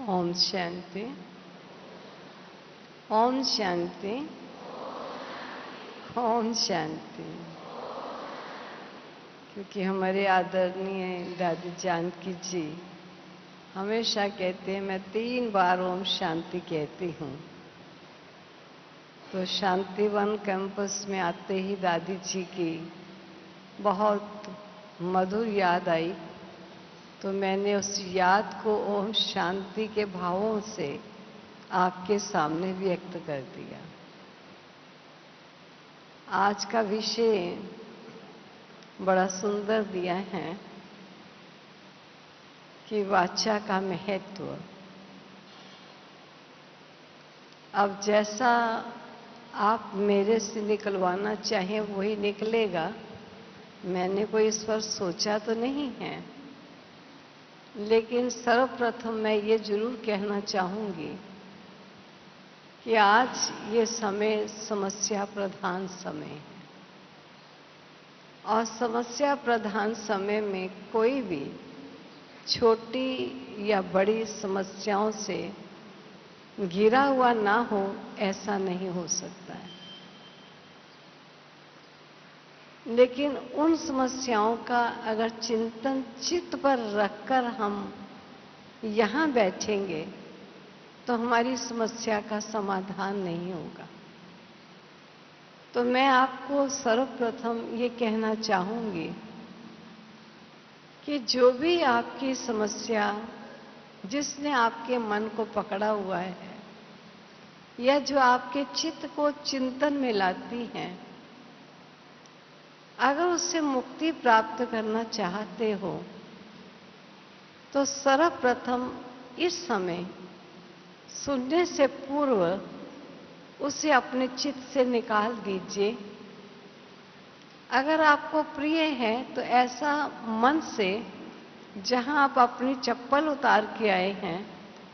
ओम शांति। ओम शांति। ओम शांति। क्योंकि हमारे आदरणीय दादी जानकी जी हमेशा कहते हैं, मैं 3 बार ओम शांति कहती हूँ। तो शांतिवन कैंपस में आते ही दादी जी की बहुत मधुर याद आई, तो मैंने उस याद को ओम शांति के भावों से आपके सामने व्यक्त कर दिया। आज का विषय बड़ा सुंदर दिया है कि वाचा का महत्व। अब जैसा आप मेरे से निकलवाना चाहें वही निकलेगा। मैंने कोई इस पर सोचा तो नहीं है, लेकिन सर्वप्रथम मैं ये जरूर कहना चाहूंगी कि आज ये समय समस्या प्रधान समय है, और समस्या प्रधान समय में कोई भी छोटी या बड़ी समस्याओं से घिरा हुआ ना हो, ऐसा नहीं हो सकता है। लेकिन उन समस्याओं का अगर चिंतन चित्त पर रखकर हम यहाँ बैठेंगे तो हमारी समस्या का समाधान नहीं होगा। तो मैं आपको सर्वप्रथम ये कहना चाहूंगी कि जो भी आपकी समस्या जिसने आपके मन को पकड़ा हुआ है या जो आपके चित्त को चिंतन में लाती है, अगर उससे मुक्ति प्राप्त करना चाहते हो तो सर्वप्रथम इस समय सुनने से पूर्व उसे अपने चित्त से निकाल दीजिए। अगर आपको प्रिय है तो ऐसा मन से जहां आप अपनी चप्पल उतार के आए हैं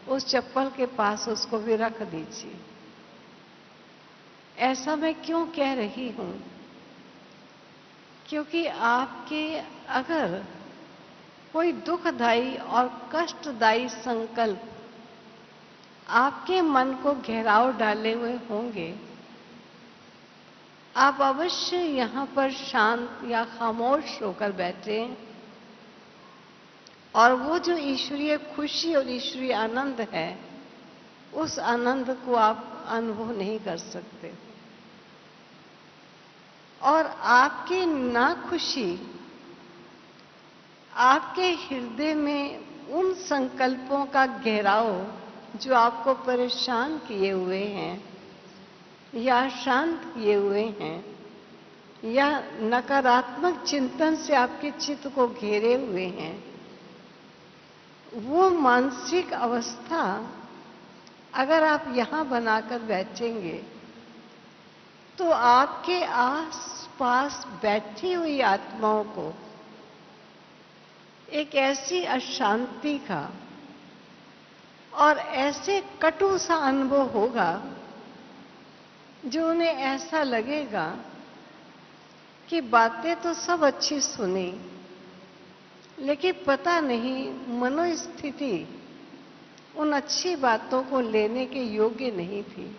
उस चप्पल के पास उसको भी रख दीजिए। ऐसा मैं क्यों कह रही हूं? क्योंकि आपके अगर कोई दुखदायी और कष्टदायी संकल्प आपके मन को घेराव डाले हुए होंगे, आप अवश्य यहाँ पर शांत या खामोश होकर बैठे और वो जो ईश्वरीय खुशी और ईश्वरीय आनंद है, उस आनंद को आप अनुभव नहीं कर सकते। और आपकी नाखुशी आपके हृदय में उन संकल्पों का घेराव जो आपको परेशान किए हुए हैं या शांत किए हुए हैं या नकारात्मक चिंतन से आपके चित्त को घेरे हुए हैं, वो मानसिक अवस्था अगर आप यहाँ बनाकर बैठेंगे तो आपके आस-पास बैठी हुई आत्माओं को एक ऐसी अशांति का और ऐसे कटु सा अनुभव होगा जो उन्हें ऐसा लगेगा कि बातें तो सब अच्छी सुनी, लेकिन पता नहीं मनोस्थिति उन अच्छी बातों को लेने के योग्य नहीं थी।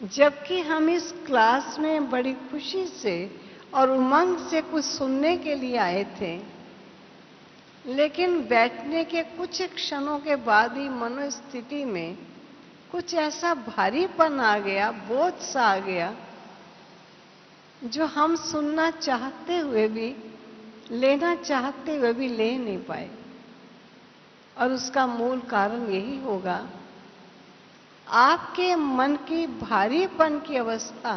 जबकि हम इस क्लास में बड़ी खुशी से और उमंग से कुछ सुनने के लिए आए थे, लेकिन बैठने के कुछ क्षणों के बाद ही मनोस्थिति में कुछ ऐसा भारीपन आ गया, बोझ सा आ गया, जो हम सुनना चाहते हुए भी, लेना चाहते हुए भी ले नहीं पाए। और उसका मूल कारण यही होगा, आपके मन की भारीपन की अवस्था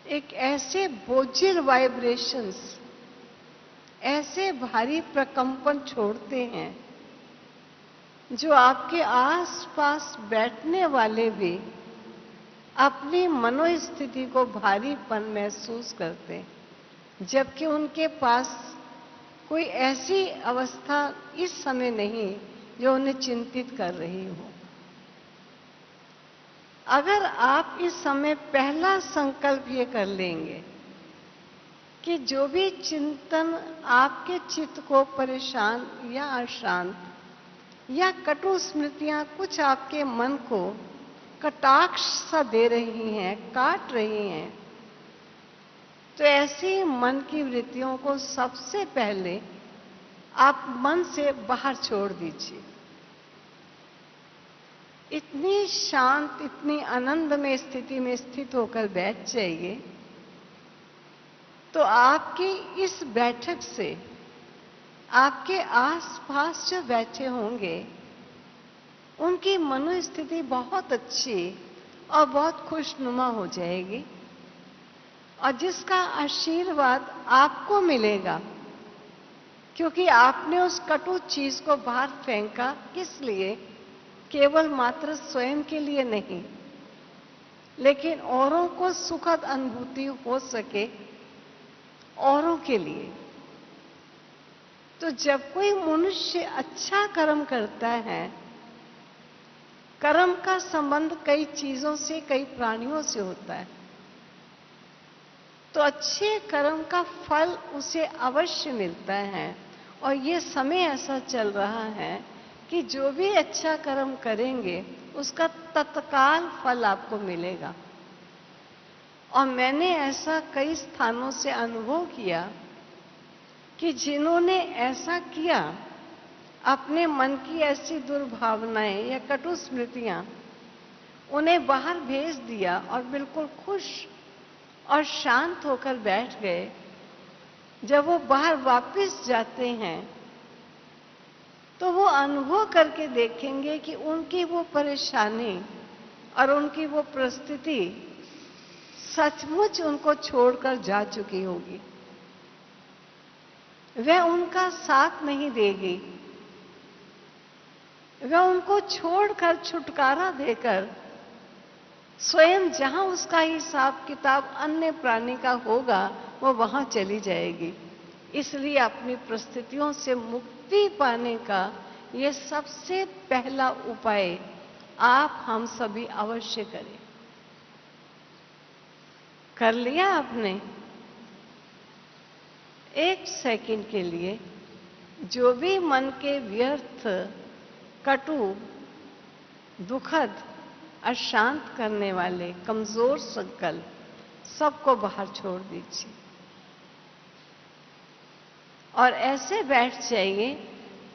एक ऐसे बोझिल वाइब्रेशंस, ऐसे भारी प्रकंपन छोड़ते हैं जो आपके आसपास बैठने वाले भी अपनी मनोस्थिति को भारीपन महसूस करते हैं, जबकि उनके पास कोई ऐसी अवस्था इस समय नहीं जो उन्हें चिंतित कर रही हो। अगर आप इस समय पहला संकल्प ये कर लेंगे कि जो भी चिंतन आपके चित्त को परेशान या अशांत या कटु स्मृतियां कुछ आपके मन को कटाक्ष सा दे रही हैं, काट रही हैं, तो ऐसी मन की वृत्तियों को सबसे पहले आप मन से बाहर छोड़ दीजिए। इतनी शांत, इतनी आनंदमय स्थिति में स्थित होकर बैठ जाइए, तो आपकी इस बैठक से आपके आसपास जो बैठे होंगे उनकी मनोस्थिति बहुत अच्छी और बहुत खुशनुमा हो जाएगी, और जिसका आशीर्वाद आपको मिलेगा, क्योंकि आपने उस कटु चीज को बाहर फेंका। किस लिए? केवल मात्र स्वयं के लिए नहीं, लेकिन औरों को सुखद अनुभूति हो सके, औरों के लिए। तो जब कोई मनुष्य अच्छा कर्म करता है, कर्म का संबंध कई चीजों से, कई प्राणियों से होता है, तो अच्छे कर्म का फल उसे अवश्य मिलता है। और ये समय ऐसा चल रहा है कि जो भी अच्छा कर्म करेंगे उसका तत्काल फल आपको मिलेगा। और मैंने ऐसा कई स्थानों से अनुभव किया कि जिन्होंने ऐसा किया, अपने मन की ऐसी दुर्भावनाएं या कटु स्मृतियां उन्हें बाहर भेज दिया और बिल्कुल खुश और शांत होकर बैठ गए। जब वो बाहर वापस जाते हैं तो वो अनुभव करके देखेंगे कि उनकी वो परेशानी और उनकी वो परिस्थिति सचमुच उनको छोड़कर जा चुकी होगी। वह उनका साथ नहीं देगी, वह उनको छोड़कर, छुटकारा देकर स्वयं जहां उसका हिसाब किताब अन्य प्राणी का होगा वो वहां चली जाएगी। इसलिए अपनी परिस्थितियों से मुक्ति पाने का ये सबसे पहला उपाय आप हम सभी अवश्य करें। कर लिया आपने? एक सेकंड के लिए जो भी मन के व्यर्थ, कटु, दुखद, अशांत करने वाले कमजोर संकल्प सबको बाहर छोड़ दीजिए और ऐसे बैठ जाइए,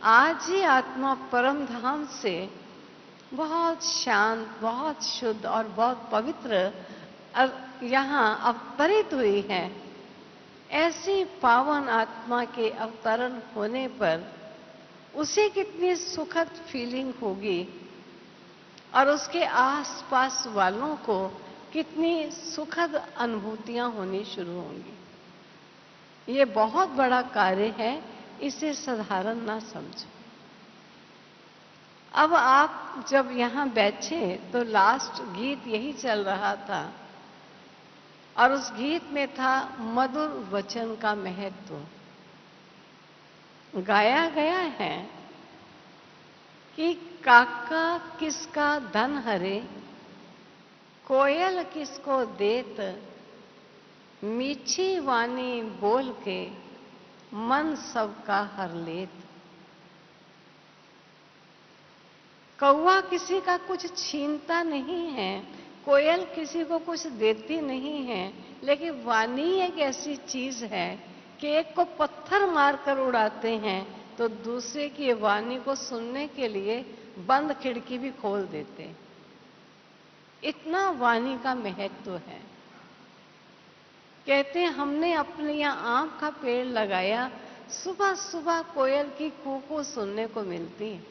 आज ही आत्मा परम धाम से बहुत शांत, बहुत शुद्ध और बहुत पवित्र यहां अवतरित हुई है। ऐसी पावन आत्मा के अवतरण होने पर उसे कितनी सुखद फीलिंग होगी और उसके आसपास वालों को कितनी सुखद अनुभूतियां होनी शुरू होंगी। ये बहुत बड़ा कार्य है, इसे साधारण ना समझो। अब आप जब यहां बैठे तो लास्ट गीत यही चल रहा था और उस गीत में था मधुर वचन का महत्व। गाया गया है कि काका किसका धन हरे, कोयल किसको देत, मीठी वाणी बोल के मन सबका हर लेत। कौवा किसी का कुछ छीनता नहीं है, कोयल किसी को कुछ देती नहीं है, लेकिन वाणी एक ऐसी चीज है कि एक को पत्थर मारकर उड़ाते हैं तो दूसरे की वाणी को सुनने के लिए बंद खिड़की भी खोल देते हैं। इतना वाणी का महत्व है। कहते हैं हमने अपने यहाँ आम का पेड़ लगाया, सुबह सुबह कोयल की कूकू सुनने को मिलती है।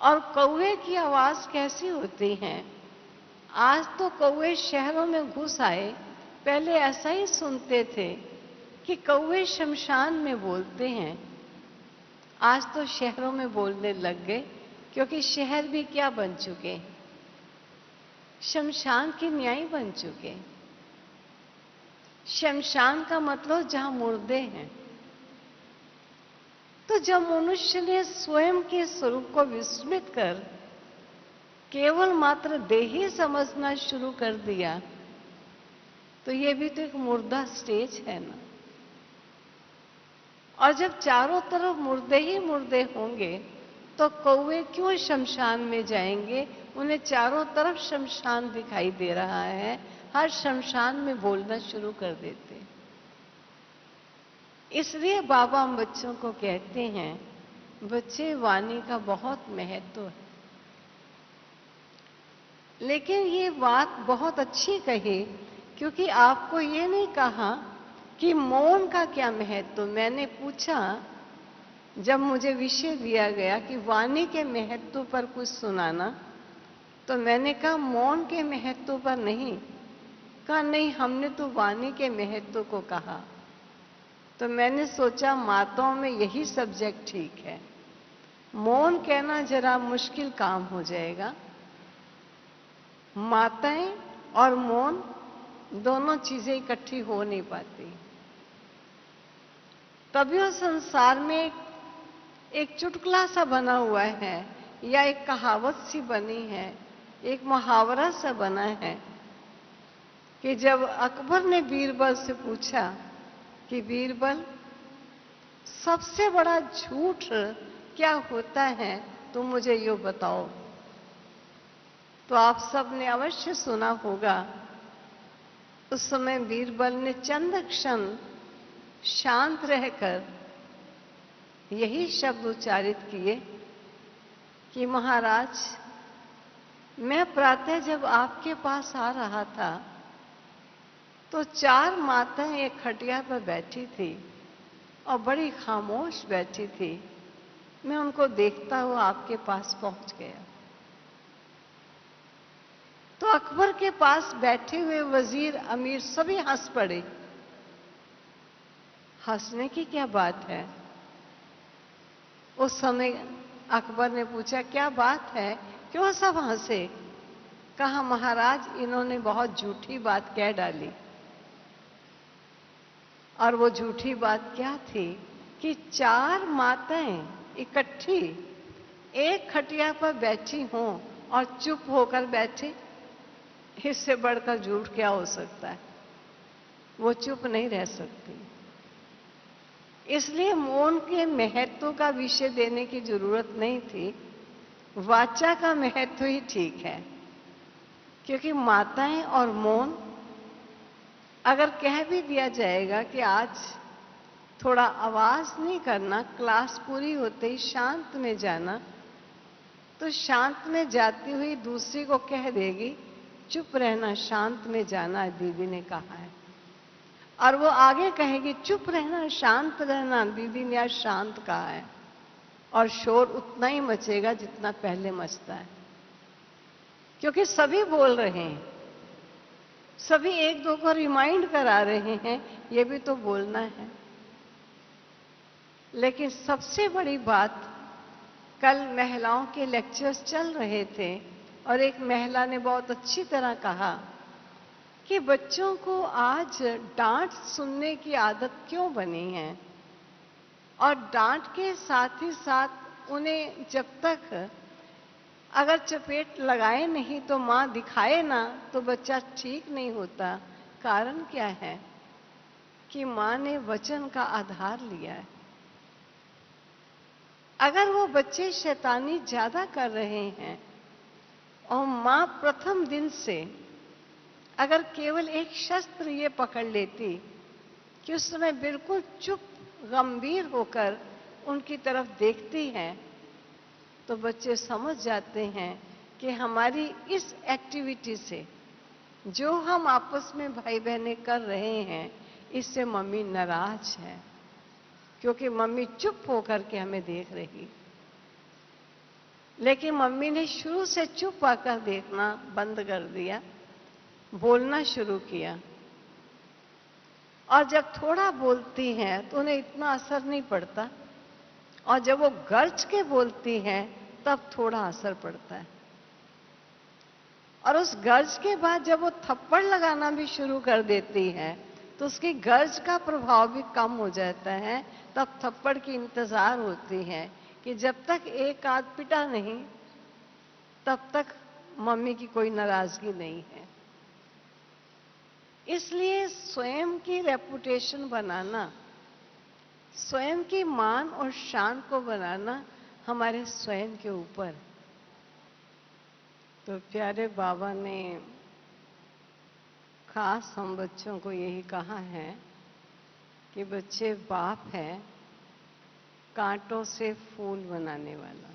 और कौवे की आवाज कैसी होती है? आज तो कौवे शहरों में घुस आए, पहले ऐसा ही सुनते थे कि कौवे शमशान में बोलते हैं। आज तो शहरों में बोलने लग गए, क्योंकि शहर भी क्या बन चुके हैं? शमशान के न्याय बन चुके। शमशान का मतलब जहां मुर्दे हैं। तो जब मनुष्य ने स्वयं के स्वरूप को विस्मृत कर केवल मात्र देही समझना शुरू कर दिया, तो ये भी तो एक मुर्दा स्टेज है ना। और जब चारों तरफ मुर्दे ही मुर्दे होंगे तो कौवे क्यों शमशान में जाएंगे? उन्हें चारों तरफ शमशान दिखाई दे रहा है, हर शमशान में बोलना शुरू कर देते हैं। इसलिए बाबा हम बच्चों को कहते हैं, बच्चे वाणी का बहुत महत्व है। लेकिन ये बात बहुत अच्छी कही, क्योंकि आपको ये नहीं कहा कि मौन का क्या महत्व। मैंने पूछा, जब मुझे विषय दिया गया कि वाणी के महत्व पर कुछ सुनाना, तो मैंने कहा मौन के महत्व पर नहीं। कहा नहीं, हमने तो वाणी के महत्व को कहा। तो मैंने सोचा माताओं में यही सब्जेक्ट ठीक है, मौन कहना जरा मुश्किल काम हो जाएगा। माताएं और मौन दोनों चीजें इकट्ठी हो नहीं पाती। तभी उस संसार में एक चुटकुला सा बना हुआ है, या एक कहावत सी बनी है, एक मुहावरा सा बना है कि जब अकबर ने बीरबल से पूछा कि बीरबल, सबसे बड़ा झूठ क्या होता है, तो मुझे यो बताओ। तो आप सब ने अवश्य सुना होगा, उस समय बीरबल ने चंद क्षण शांत रहकर यही शब्द उच्चारित किए कि महाराज, मैं प्रातः जब आपके पास आ रहा था तो 4 माताएं एक खटिया पर बैठी थी और बड़ी खामोश बैठी थी। मैं उनको देखता हुआ आपके पास पहुंच गया। तो अकबर के पास बैठे हुए वजीर, अमीर सभी हंस पड़े। हंसने की क्या बात है? उस समय अकबर ने पूछा, क्या बात है, क्यों सब हंसे? कहा महाराज, इन्होंने बहुत झूठी बात कह डाली। और वो झूठी बात क्या थी कि 4 माताएं इकट्ठी एक खटिया पर बैठी हों और चुप होकर बैठे। इससे बढ़कर झूठ क्या हो सकता है? वो चुप नहीं रह सकती। इसलिए मौन के महत्व का विषय देने की जरूरत नहीं थी, वाचा का महत्व ही ठीक है। क्योंकि माताएं और मौन, अगर कह भी दिया जाएगा कि आज थोड़ा आवाज नहीं करना, क्लास पूरी होते ही शांत में जाना, तो शांत में जाती हुई दूसरी को कह देगी चुप रहना, शांत में जाना, दीदी ने कहा है। और वो आगे कहेगी चुप रहना, शांत रहना, दीदी ने आज शांत कहा है। और शोर उतना ही मचेगा जितना पहले मचता है, क्योंकि सभी बोल रहे हैं, सभी एक दो को रिमाइंड करा रहे हैं, ये भी तो बोलना है। लेकिन सबसे बड़ी बात, कल महिलाओं के लेक्चर्स चल रहे थे और एक महिला ने बहुत अच्छी तरह कहा कि बच्चों को आज डांट सुनने की आदत क्यों बनी है, और डांट के साथ ही साथ उन्हें जब तक अगर चपेट लगाए नहीं तो मां दिखाए ना, तो बच्चा ठीक नहीं होता। कारण क्या है कि मां ने वचन का आधार लिया है। अगर वो बच्चे शैतानी ज्यादा कर रहे हैं और मां प्रथम दिन से अगर केवल एक शस्त्र ये पकड़ लेती कि उस समय बिल्कुल चुप गंभीर होकर उनकी तरफ देखती है, तो बच्चे समझ जाते हैं कि हमारी इस एक्टिविटी से, जो हम आपस में भाई बहनें कर रहे हैं, इससे मम्मी नाराज है, क्योंकि मम्मी चुप होकर के हमें देख रही। लेकिन मम्मी ने शुरू से चुप आकर देखना बंद कर दिया, बोलना शुरू किया। और जब थोड़ा बोलती हैं तो उन्हें इतना असर नहीं पड़ता, और जब वो गर्ज के बोलती हैं तब थोड़ा असर पड़ता है। और उस गर्ज के बाद जब वो थप्पड़ लगाना भी शुरू कर देती है तो उसकी गर्ज का प्रभाव भी कम हो जाता है। तब थप्पड़ की इंतजार होती है कि जब तक एक आध पिटा नहीं, तब तक मम्मी की कोई नाराजगी नहीं है। इसलिए स्वयं की रेपुटेशन बनाना स्वयं की मान और शान को बनाना हमारे स्वयं के ऊपर। तो प्यारे बाबा ने खास हम बच्चों को यही कहा है कि बच्चे, बाप है कांटों से फूल बनाने वाला।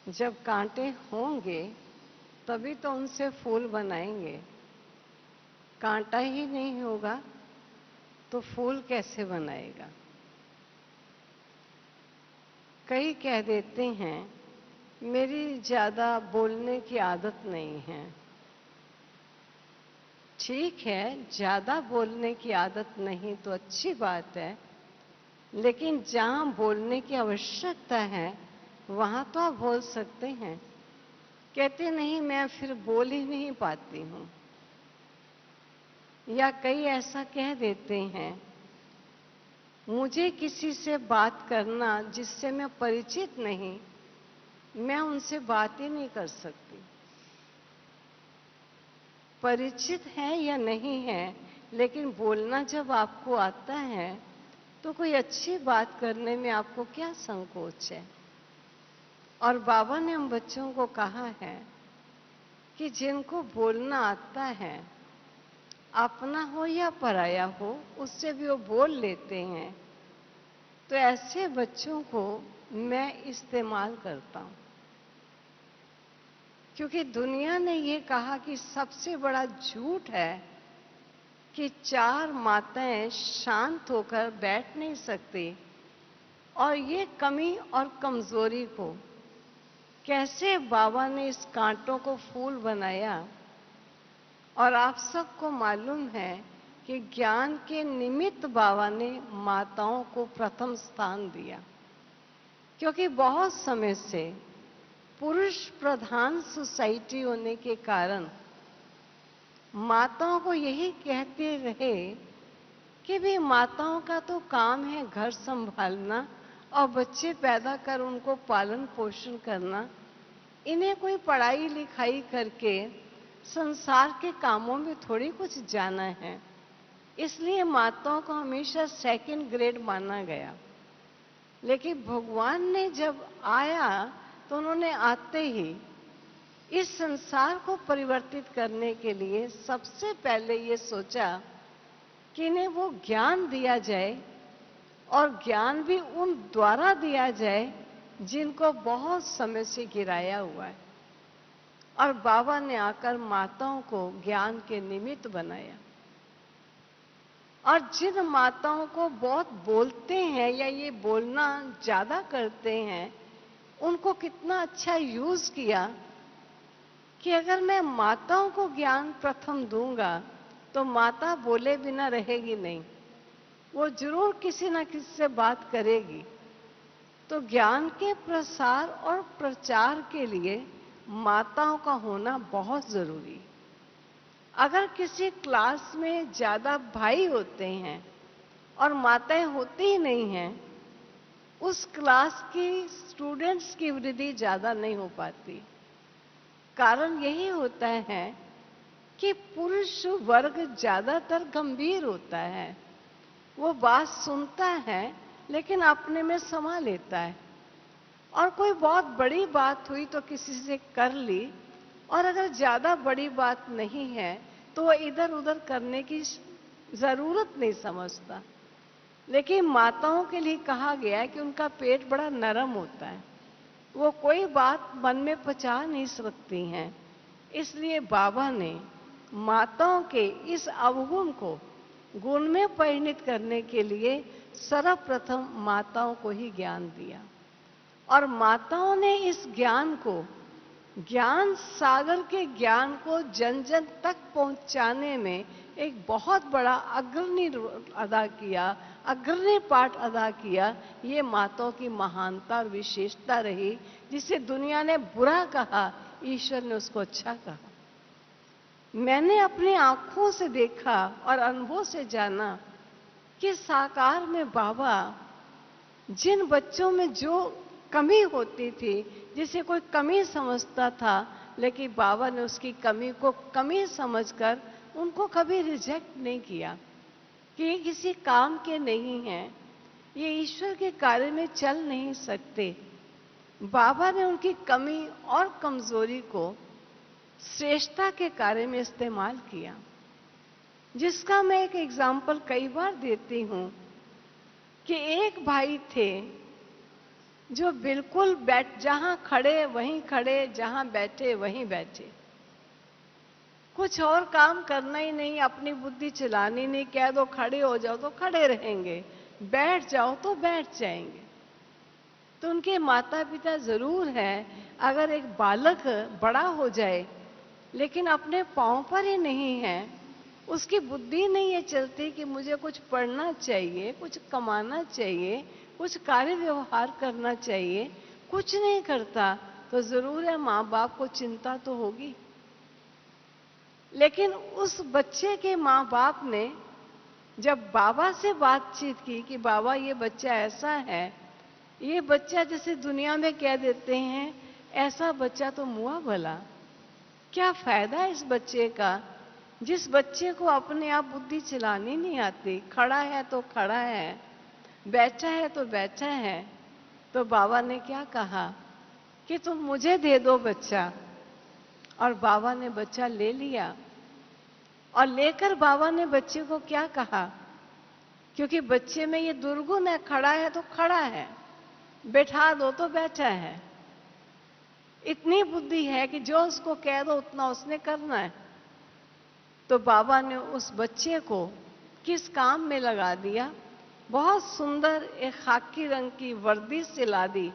जब कांटे होंगे तभी तो उनसे फूल बनाएंगे। कांटा ही नहीं होगा तो फूल कैसे बनाएगा? कई कह देते हैं मेरी ज्यादा बोलने की आदत नहीं है। ठीक है, ज्यादा बोलने की आदत नहीं तो अच्छी बात है, लेकिन जहां बोलने की आवश्यकता है वहां तो आप बोल सकते हैं। कहते नहीं, मैं फिर बोल ही नहीं पाती हूं। या कई ऐसा कह देते हैं, मुझे किसी से बात करना जिससे मैं परिचित नहीं, मैं उनसे बात ही नहीं कर सकती। परिचित है या नहीं है, लेकिन बोलना जब आपको आता है तो कोई अच्छी बात करने में आपको क्या संकोच है? और बाबा ने हम बच्चों को कहा है कि जिनको बोलना आता है, अपना हो या पराया हो, उससे भी वो बोल लेते हैं। तो ऐसे बच्चों को मैं इस्तेमाल करता हूं, क्योंकि दुनिया ने ये कहा कि सबसे बड़ा झूठ है कि 4 माताएं शांत होकर बैठ नहीं सकती। और ये कमी और कमजोरी को कैसे बाबा ने इस कांटों को फूल बनाया। और आप सबको मालूम है कि ज्ञान के निमित्त बाबा ने माताओं को प्रथम स्थान दिया, क्योंकि बहुत समय से पुरुष प्रधान सोसाइटी होने के कारण माताओं को यही कहते रहे कि भी माताओं का तो काम है घर संभालना और बच्चे पैदा कर उनको पालन पोषण करना। इन्हें कोई पढ़ाई लिखाई करके संसार के कामों में थोड़ी कुछ जाना है। इसलिए माताओं को हमेशा सेकंड ग्रेड माना गया। लेकिन भगवान ने जब आया तो उन्होंने आते ही इस संसार को परिवर्तित करने के लिए सबसे पहले ये सोचा कि इन्हें वो ज्ञान दिया जाए, और ज्ञान भी उन द्वारा दिया जाए जिनको बहुत समय से गिराया हुआ है। और बाबा ने आकर माताओं को ज्ञान के निमित्त बनाया। और जिन माताओं को बहुत बोलते हैं या ये बोलना ज्यादा करते हैं, उनको कितना अच्छा यूज किया कि अगर मैं माताओं को ज्ञान प्रथम दूंगा तो माता बोले बिना रहेगी नहीं, वो जरूर किसी ना किसी से बात करेगी। तो ज्ञान के प्रसार और प्रचार के लिए माताओं का होना बहुत जरूरी। अगर किसी क्लास में ज्यादा भाई होते हैं और माताएं होती ही नहीं हैं, उस क्लास की स्टूडेंट्स की वृद्धि ज्यादा नहीं हो पाती। कारण यही होता है कि पुरुष वर्ग ज्यादातर गंभीर होता है। वो बात सुनता है लेकिन अपने में समा लेता है, और कोई बहुत बड़ी बात हुई तो किसी से कर ली, और अगर ज्यादा बड़ी बात नहीं है तो वो इधर उधर करने की जरूरत नहीं समझता। लेकिन माताओं के लिए कहा गया है कि उनका पेट बड़ा नरम होता है, वो कोई बात मन में पचा नहीं सकती हैं। इसलिए बाबा ने माताओं के इस अवगुण को गुण में परिणित करने के लिए सर्वप्रथम माताओं को ही ज्ञान दिया। और माताओं ने इस ज्ञान को, ज्ञान सागर के ज्ञान को जन जन तक पहुंचाने में एक बहुत बड़ा अग्रणी अदा किया, अग्रणी पाठ अदा किया। ये माताओं की महानता और विशेषता रही, जिसे दुनिया ने बुरा कहा, ईश्वर ने उसको अच्छा कहा। मैंने अपनी आंखों से देखा और अनुभव से जाना कि साकार में बाबा जिन बच्चों में जो कमी होती थी, जिसे कोई कमी समझता था, लेकिन बाबा ने उसकी कमी को कमी समझकर उनको कभी रिजेक्ट नहीं किया। कि ये किसी काम के नहीं हैं, ये ईश्वर के कार्य में चल नहीं सकते। बाबा ने उनकी कमी और कमजोरी को श्रेष्ठता के कार्य में इस्तेमाल किया, जिसका मैं एक एग्जाम्पल कई बार देती हूं कि एक भाई थे जो बिल्कुल जहां खड़े वहीं खड़े, जहां बैठे वहीं बैठे, कुछ और काम करना ही नहीं, अपनी बुद्धि चलानी नहीं, कह दो खड़े हो जाओ तो खड़े रहेंगे, बैठ जाओ तो बैठ जाएंगे। तो उनके माता पिता जरूर है, अगर एक बालक बड़ा हो जाए लेकिन अपने पांव पर ही नहीं है, उसकी बुद्धि नहीं ये चलती कि मुझे कुछ पढ़ना चाहिए, कुछ कमाना चाहिए, कुछ कार्य व्यवहार करना चाहिए, कुछ नहीं करता, तो जरूर है माँ बाप को चिंता तो होगी। लेकिन उस बच्चे के माँ बाप ने जब बाबा से बातचीत की कि बाबा ये बच्चा ऐसा है, ये बच्चा जैसे दुनिया में कह देते हैं ऐसा बच्चा तो मुआ भला, क्या फायदा इस बच्चे का, जिस बच्चे को अपने आप बुद्धि चलानी नहीं आती, खड़ा है तो खड़ा है, बैठा है तो बैठा है। तो बाबा ने क्या कहा कि तुम मुझे दे दो बच्चा, और बाबा ने बच्चा ले लिया। और लेकर बाबा ने बच्चे को क्या कहा, क्योंकि बच्चे में ये दुर्गुण है, खड़ा है तो खड़ा है, बैठा दो तो बैठा है, इतनी बुद्धि है कि जो उसको कह दो उतना उसने करना है। तो बाबा ने उस बच्चे को किस काम में लगा दिया, बहुत सुंदर एक खाकी रंग की वर्दी सिला दी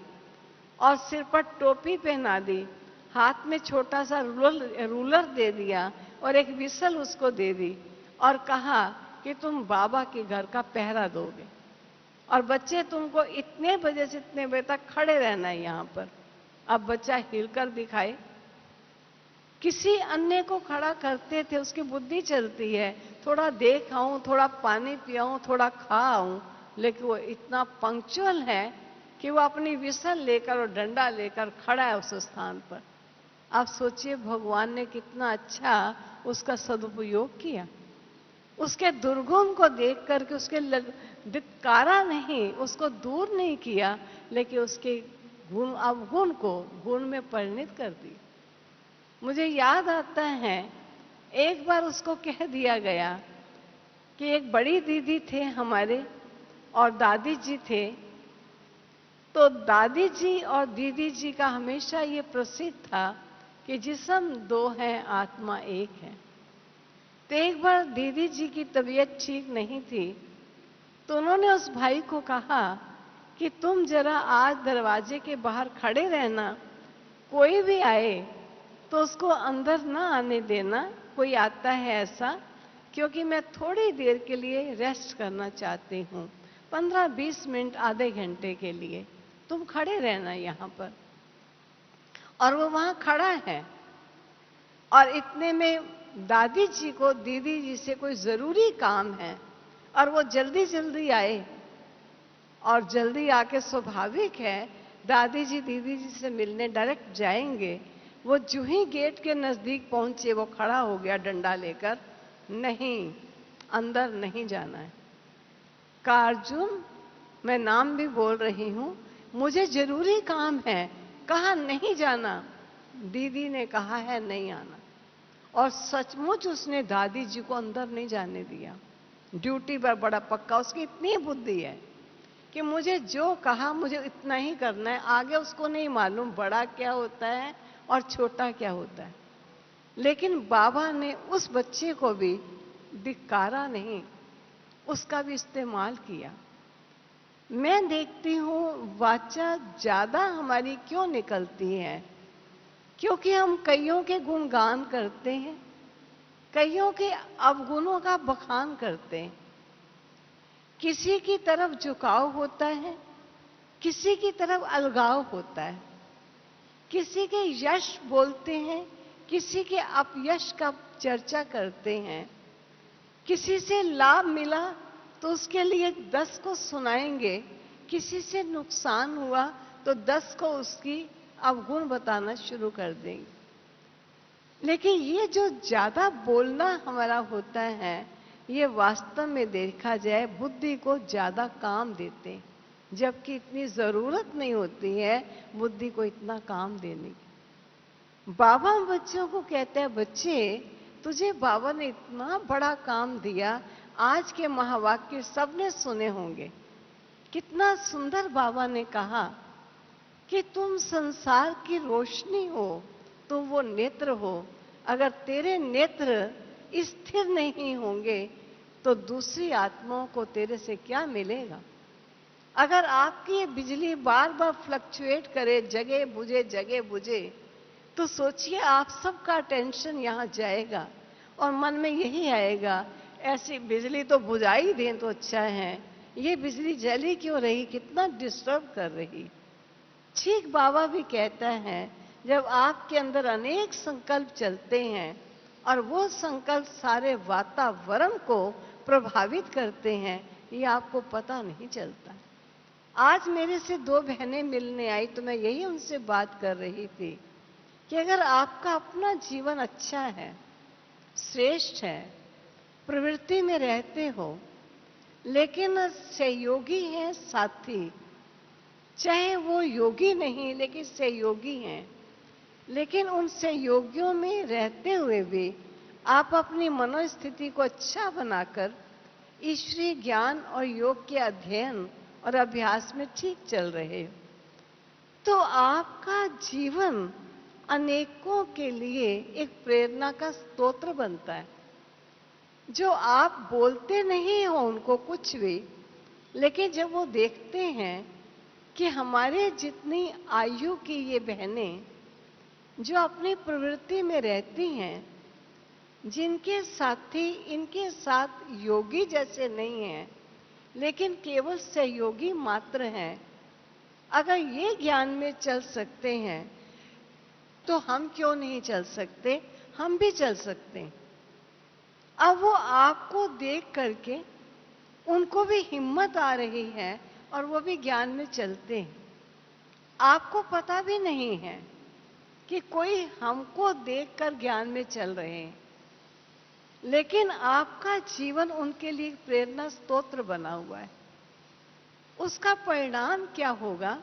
और सिर पर टोपी पहना दी, हाथ में छोटा सा रूलर दे दिया और एक विसल उसको दे दी और कहा कि तुम बाबा के घर का पहरा दोगे और बच्चे तुमको इतने बजे से इतने बजे तक खड़े रहना है यहां पर। अब बच्चा हिलकर दिखाए, किसी अन्य को खड़ा करते थे, उसकी बुद्धि चलती है, थोड़ा देख आऊं, थोड़ा पानी पियाऊं, थोड़ा खा आऊं, लेकिन वो इतना पंक्चुअल है कि वो अपनी विसल लेकर और डंडा लेकर खड़ा है उस स्थान पर। आप सोचिए भगवान ने कितना अच्छा उसका सदुपयोग किया, उसके दुर्गुण को देख करके उसके धिक्कारा नहीं, उसको दूर नहीं किया, लेकिन उसके गुण अवगुण को गुण में परिणित कर दी। मुझे याद आता है एक बार उसको कह दिया गया कि एक बड़ी दीदी थे हमारे और दादी जी थे, तो दादी जी और दीदी जी का हमेशा ये प्रसिद्ध था कि जिस्म दो हैं आत्मा एक है। तो एक बार दीदी जी की तबीयत ठीक नहीं थी, तो उन्होंने उस भाई को कहा कि तुम जरा आज दरवाजे के बाहर खड़े रहना, कोई भी आए तो उसको अंदर ना आने देना, कोई आता है ऐसा, क्योंकि मैं थोड़ी देर के लिए रेस्ट करना चाहती हूँ, 15-20 मिनट, आधे घंटे के लिए तुम खड़े रहना यहां पर। और वो वहां खड़ा है और इतने में दादी जी को दीदी जी से कोई जरूरी काम है और वो जल्दी जल्दी आए, और जल्दी आके स्वाभाविक है दादी जी दीदी जी से मिलने डायरेक्ट जाएंगे। वो जो ही गेट के नजदीक पहुंचे वो खड़ा हो गया डंडा लेकर, नहीं, अंदर नहीं जाना है। कहा अर्जुन, मैं नाम भी बोल रही हूं, मुझे जरूरी काम है, कहा नहीं जाना। दीदी ने कहा है नहीं आना, और सचमुच उसने दादी जी को अंदर नहीं जाने दिया। ड्यूटी पर बड़ा पक्का, उसकी इतनी बुद्धि है कि मुझे जो कहा मुझे इतना ही करना है, आगे उसको नहीं मालूम बड़ा क्या होता है और छोटा क्या होता है। लेकिन बाबा ने उस बच्चे को भी धिक्कारा नहीं, उसका भी इस्तेमाल किया। मैं देखती हूं वाचा ज्यादा हमारी क्यों निकलती है, क्योंकि हम कईयों के गुणगान करते हैं, कईयों के अवगुणों का बखान करते हैं। किसी की तरफ झुकाव होता है, किसी की तरफ अलगाव होता है, किसी के यश बोलते हैं, किसी के अपयश का चर्चा करते हैं, किसी से लाभ मिला तो उसके लिए 10 को सुनाएंगे, किसी से नुकसान हुआ तो 10 को उसकी अवगुण बताना शुरू कर देंगे। लेकिन ये जो ज्यादा बोलना हमारा होता है, ये वास्तव में देखा जाए बुद्धि को ज्यादा काम देते हैं, जबकि इतनी जरूरत नहीं होती है बुद्धि को इतना काम देने की। बाबा बच्चों को कहते हैं, बच्चे तुझे बाबा ने इतना बड़ा काम दिया। आज के महावाक्य सबने सुने होंगे। कितना सुंदर बाबा ने कहा कि तुम संसार की रोशनी हो, तुम वो नेत्र हो। अगर तेरे नेत्र स्थिर नहीं होंगे तो दूसरी आत्माओं को तेरे से क्या मिलेगा। अगर आपकी ये बिजली बार बार फ्लक्चुएट करे, जगह बुझे, तो सोचिए आप सबका टेंशन यहां जाएगा और मन में यही आएगा, ऐसी बिजली तो बुझा ही दें तो अच्छा है, ये बिजली जली क्यों रही, कितना डिस्टर्ब कर रही। ठीक बाबा भी कहता है, जब आपके अंदर अनेक संकल्प चलते हैं और वो संकल्प सारे वातावरण को प्रभावित करते हैं, ये आपको पता नहीं चलता। आज मेरे से दो बहनें मिलने आई तो मैं यही उनसे बात कर रही थी कि अगर आपका अपना जीवन अच्छा है, श्रेष्ठ है, प्रवृत्ति में रहते हो, लेकिन सहयोगी हैं साथी, चाहे वो योगी नहीं लेकिन सहयोगी हैं, लेकिन उन सहयोगियों में रहते हुए भी आप अपनी मनोस्थिति को अच्छा बनाकर ईश्वरीय ज्ञान और योग के अध्ययन और अभ्यास में ठीक चल रहे हो, तो आपका जीवन अनेकों के लिए एक प्रेरणा का स्तोत्र बनता है। जो आप बोलते नहीं हो उनको कुछ भी, लेकिन जब वो देखते हैं कि हमारे जितनी आयु की ये बहनें जो अपनी प्रवृत्ति में रहती हैं, जिनके साथी इनके साथ योगी जैसे नहीं हैं लेकिन केवल सहयोगी मात्र हैं, अगर ये ज्ञान में चल सकते हैं तो हम क्यों नहीं चल सकते, हम भी चल सकते हैं। अब वो आपको देख करके उनको भी हिम्मत आ रही है और वो भी ज्ञान में चलते हैं। आपको पता भी नहीं है कि कोई हमको देखकर ज्ञान में चल रहे हैं, लेकिन आपका जीवन उनके लिए प्रेरणा स्तोत्र बना हुआ है। उसका परिणाम क्या होगा,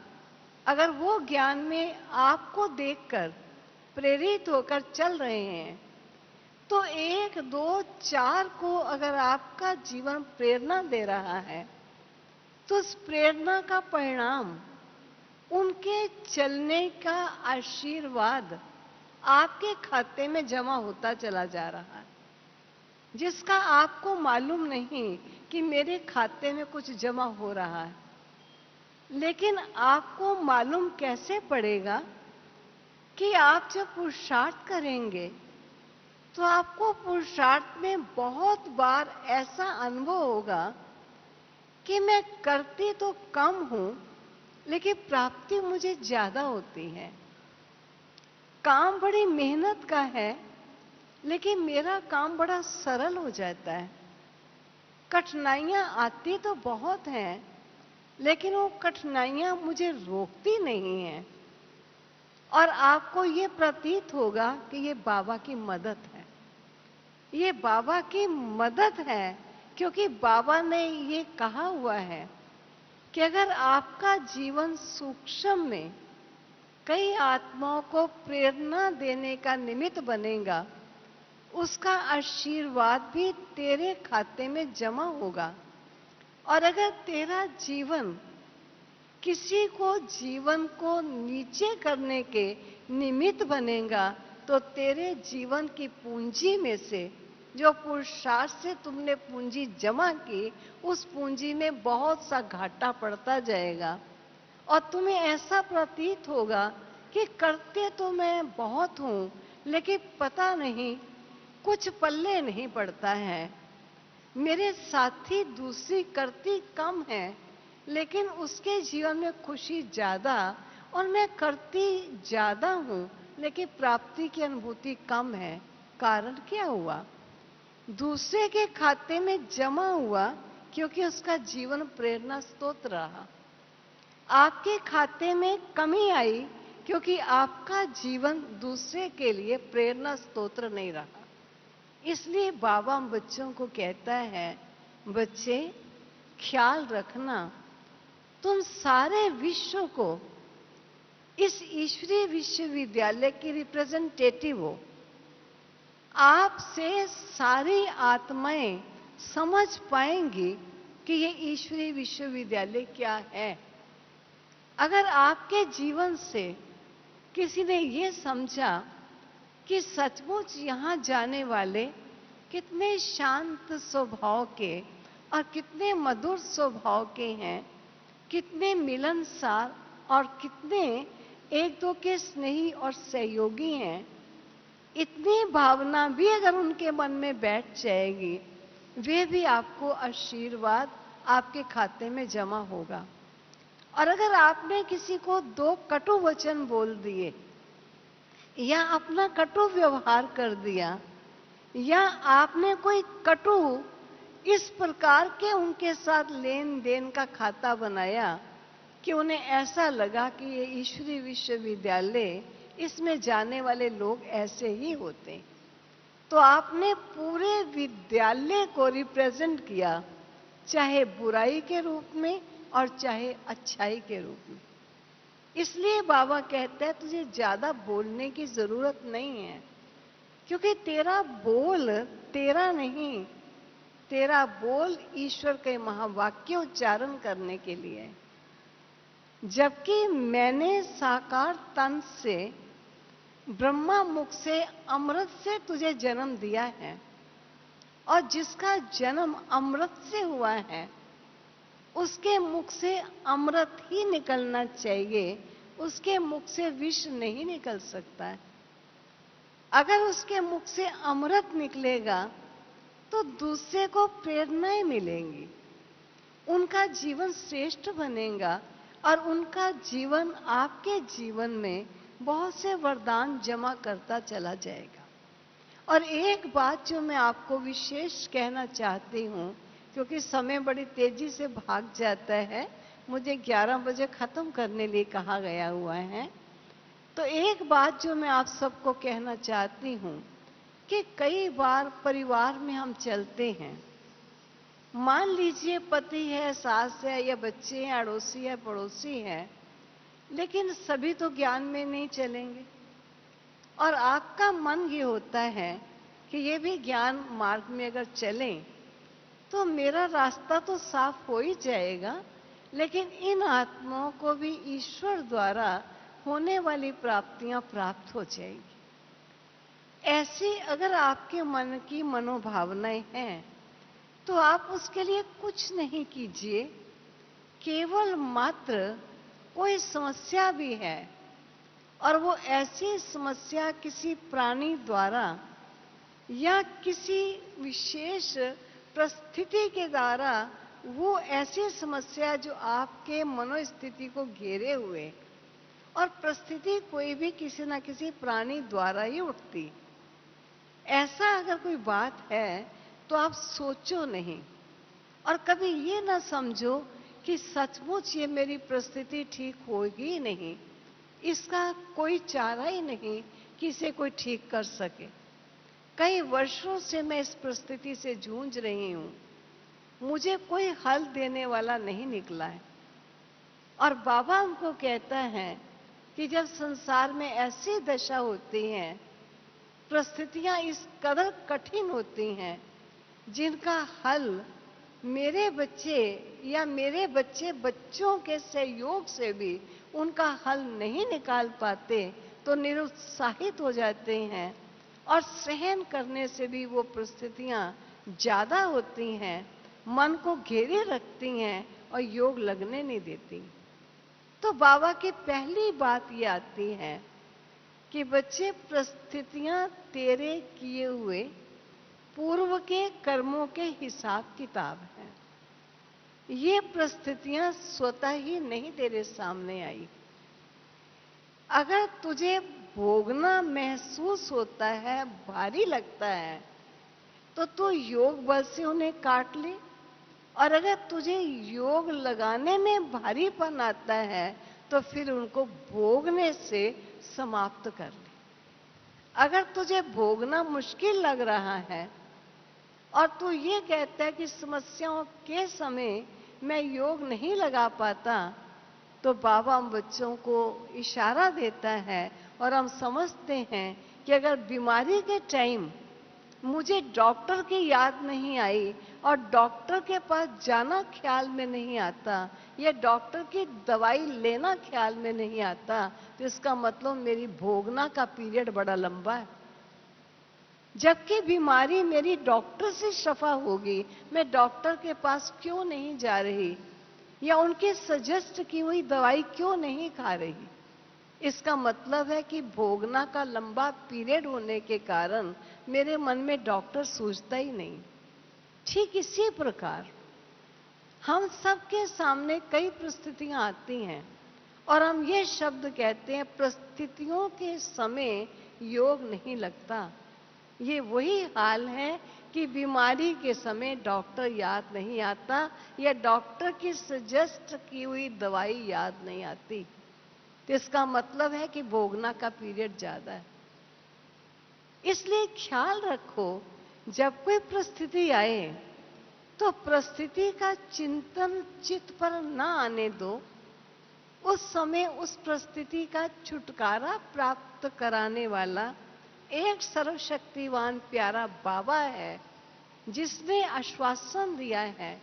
अगर वो ज्ञान में आपको देखकर प्रेरित होकर चल रहे हैं, तो 1, 2, 4 को अगर आपका जीवन प्रेरणा दे रहा है, तो उस प्रेरणा का परिणाम उनके चलने का आशीर्वाद आपके खाते में जमा होता चला जा रहा है, जिसका आपको मालूम नहीं कि मेरे खाते में कुछ जमा हो रहा है। लेकिन आपको मालूम कैसे पड़ेगा कि आप जब पुरुषार्थ करेंगे तो आपको पुरुषार्थ में बहुत बार ऐसा अनुभव होगा कि मैं करती तो कम हूं लेकिन प्राप्ति मुझे ज्यादा होती है। काम बड़ी मेहनत का है लेकिन मेरा काम बड़ा सरल हो जाता है। कठिनाइयां आती तो बहुत हैं, लेकिन वो कठिनाइयां मुझे रोकती नहीं हैं। और आपको ये प्रतीत होगा कि ये बाबा की मदद है, ये बाबा की मदद है, क्योंकि बाबा ने ये कहा हुआ है कि अगर आपका जीवन सूक्ष्म में कई आत्माओं को प्रेरणा देने का निमित्त बनेगा, उसका आशीर्वाद भी तेरे खाते में जमा होगा। और अगर तेरा जीवन किसी को जीवन को नीचे करने के निमित्त बनेगा, तो तेरे जीवन की पूंजी में से जो पुरुषार्थ से तुमने पूंजी जमा की, उस पूंजी में बहुत सा घाटा पड़ता जाएगा और तुम्हें ऐसा प्रतीत होगा कि करते तो मैं बहुत हूं, लेकिन पता नहीं कुछ पल्ले नहीं पड़ता है। मेरे साथी दूसरी करती कम है लेकिन उसके जीवन में खुशी ज्यादा, और मैं करती ज्यादा हूं लेकिन प्राप्ति की अनुभूति कम है। कारण क्या हुआ? दूसरे के खाते में जमा हुआ क्योंकि उसका जीवन प्रेरणा स्तोत्र रहा। आपके खाते में कमी आई क्योंकि आपका जीवन दूसरे के लिए प्रेरणा स्तोत्र नहीं रहा। इसलिए बाबा बच्चों को कहता है, बच्चे ख्याल रखना, तुम सारे विश्व को इस ईश्वरीय विश्वविद्यालय की रिप्रेजेंटेटिव हो। आपसे सारी आत्माएं समझ पाएंगी कि ये ईश्वरीय विश्वविद्यालय क्या है। अगर आपके जीवन से किसी ने ये समझा कि सचमुच यहां जाने वाले कितने शांत स्वभाव के और कितने मधुर स्वभाव के हैं, कितने मिलनसार और कितने एक दो के स्नेही और सहयोगी हैं, इतनी भावना भी अगर उनके मन में बैठ जाएगी, वे भी आपको आशीर्वाद आपके खाते में जमा होगा। और अगर आपने किसी को दो कटु वचन बोल दिए या अपना कटु व्यवहार कर दिया या आपने कोई कटु इस प्रकार के उनके साथ लेन देन का खाता बनाया कि उन्हें ऐसा लगा कि ये ईश्वरीय विश्वविद्यालय, इसमें जाने वाले लोग ऐसे ही होते हैं, तो आपने पूरे विद्यालय को रिप्रेजेंट किया, चाहे बुराई के रूप में और चाहे अच्छाई के रूप में। इसलिए बाबा कहते हैं तुझे ज्यादा बोलने की जरूरत नहीं है, क्योंकि तेरा बोल तेरा नहीं, तेरा बोल ईश्वर के महावाक्य उच्चारण करने के लिए है। जबकि मैंने साकार तन से ब्रह्मा मुख से अमृत से तुझे जन्म दिया है, और जिसका जन्म अमृत से हुआ है उसके मुख से अमृत ही निकलना चाहिए, उसके मुख से विष नहीं निकल सकता है। अगर उसके मुख से अमृत निकलेगा तो दूसरे को प्रेरणाएं मिलेंगी, उनका जीवन श्रेष्ठ बनेगा और उनका जीवन आपके जीवन में बहुत से वरदान जमा करता चला जाएगा। और एक बात जो मैं आपको विशेष कहना चाहती हूँ, क्योंकि समय बड़ी तेजी से भाग जाता है, मुझे 11 बजे खत्म करने लिए कहा गया हुआ है, तो एक बात जो मैं आप सबको कहना चाहती हूँ कि कई बार परिवार में हम चलते हैं, मान लीजिए पति है, सास है या बच्चे हैं, अड़ोसी है, पड़ोसी है, लेकिन सभी तो ज्ञान में नहीं चलेंगे और आपका मन ये होता है कि ये भी ज्ञान मार्ग में अगर चलें तो मेरा रास्ता तो साफ हो ही जाएगा, लेकिन इन आत्माओं को भी ईश्वर द्वारा होने वाली प्राप्तियां प्राप्त हो जाएगी। ऐसी अगर आपके मन की मनोभावनाएं हैं तो आप उसके लिए कुछ नहीं कीजिए, केवल मात्र कोई समस्या भी है और वो ऐसी समस्या किसी प्राणी द्वारा या किसी विशेष परिस्थिति के द्वारा, वो ऐसी समस्या जो आपके मनोस्थिति को घेरे हुए, और परिस्थिति कोई भी किसी ना किसी प्राणी द्वारा ही उठती, ऐसा अगर कोई बात है तो आप सोचो नहीं और कभी ये ना समझो कि सचमुच ये मेरी परिस्थिति ठीक होगी ही नहीं, इसका कोई चारा ही नहीं कि इसे कोई ठीक कर सके। कई वर्षों से मैं इस परिस्थिति से जूझ रही हूं, मुझे कोई हल देने वाला नहीं निकला है। और बाबा हमको कहता है कि जब संसार में ऐसी दशा होती है, परिस्थितियां इस कदर कठिन होती हैं जिनका हल मेरे बच्चे या मेरे बच्चे बच्चों के सहयोग से भी उनका हल नहीं निकाल पाते, तो निरुत्साहित हो जाते हैं और सहन करने से भी वो परिस्थितियां ज्यादा होती हैं, मन को घेरे रखती हैं और योग लगने नहीं देती। तो बाबा की पहली बात ये आती है कि बच्चे, परिस्थितियां तेरे किए हुए पूर्व के कर्मों के हिसाब किताब हैं। ये परिस्थितियां स्वतः ही नहीं तेरे सामने आई। अगर तुझे भोगना महसूस होता है, भारी लगता है, तो तू योग बल से उन्हें काट ले, और अगर तुझे योग लगाने में भारीपन आता है तो फिर उनको भोगने से समाप्त कर ले। अगर तुझे भोगना मुश्किल लग रहा है और तू ये कहता है कि समस्याओं के समय मैं योग नहीं लगा पाता, तो बाबा हम बच्चों को इशारा देता है और हम समझते हैं कि अगर बीमारी के टाइम मुझे डॉक्टर की याद नहीं आई और डॉक्टर के पास जाना ख्याल में नहीं आता या डॉक्टर की दवाई लेना ख्याल में नहीं आता, तो इसका मतलब मेरी भोगना का पीरियड बड़ा लंबा है। जबकि बीमारी मेरी डॉक्टर से शफा होगी, मैं डॉक्टर के पास क्यों नहीं जा रही या उनके सजेस्ट की हुई दवाई क्यों नहीं खा रही? इसका मतलब है कि भोगना का लंबा पीरियड होने के कारण मेरे मन में डॉक्टर सूझता ही नहीं। ठीक इसी प्रकार हम सबके सामने कई परिस्थितियां आती हैं और हम ये शब्द कहते हैं, परिस्थितियों के समय योग नहीं लगता। ये वही हाल है कि बीमारी के समय डॉक्टर याद नहीं आता या डॉक्टर की सजेस्ट की हुई दवाई याद नहीं आती, तो इसका मतलब है कि भोगना का पीरियड ज्यादा है। इसलिए ख्याल रखो, जब कोई परिस्थिति आए तो परिस्थिति का चिंतन चित्त पर ना आने दो। उस समय उस परिस्थिति का छुटकारा प्राप्त कराने वाला एक सर्वशक्तिवान प्यारा बाबा है, जिसने आश्वासन दिया है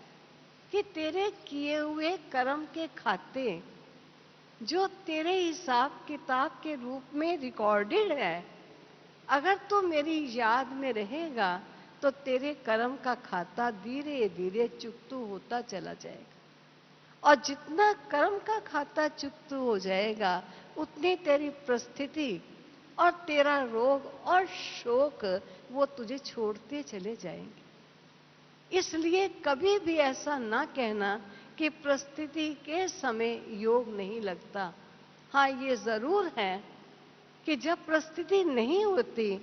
कि तेरे किए हुए कर्म के खाते जो तेरे हिसाब किताब के रूप में रिकॉर्डेड है, अगर तू मेरी याद में रहेगा तो तेरे कर्म का खाता धीरे धीरे चुकतू होता चला जाएगा। और जितना कर्म का खाता चुकतू हो जाएगा, उतनी तेरी परिस्थिति और तेरा रोग और शोक वो तुझे छोड़ते चले जाएंगे। इसलिए कभी भी ऐसा ना कहना कि परिस्थिति के समय योग नहीं लगता। हाँ, ये जरूर है कि जब परिस्थिति नहीं होती